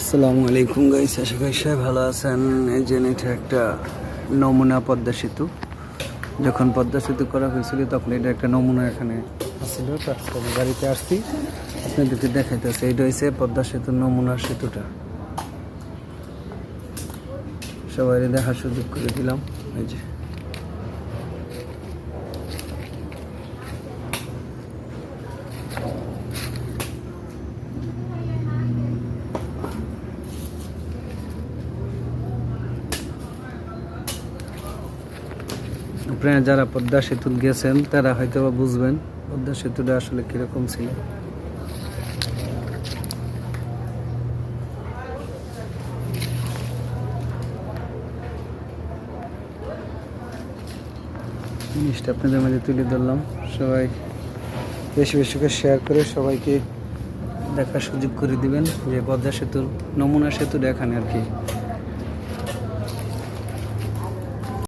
আসসালামু আলাইকুম গাইস, আশা করি সবাই ভালো আছেন। এই যে এটা একটা নমুনা পদ্মা সেতু। যখন পদ্মা সেতু করা হয়েছিল তখন এটা একটা নমুনা এখানে আসছিল। তারপর আমি গাড়িতে আসছি, আপনাদেরকে দেখাইতেছে। এটা হচ্ছে পদ্মা সেতুর নমুনা সেতুটা। সবাই দেখার সুযোগ করে দিলাম। এই যে আপনারা যারা পদ্মা সেতু গেছেন তারা হয়তো বা বুঝবেন পদ্মা সেতুটা আসলে কিরকম ছিল। জিনিসটা আপনাদের মাঝে তুলে ধরলাম। সবাই বেশি বেশি করে শেয়ার করে সবাইকে দেখার সুযোগ করে দিবেন যে পদ্মা সেতুর নমুনা সেতুটা এখানে আর কি।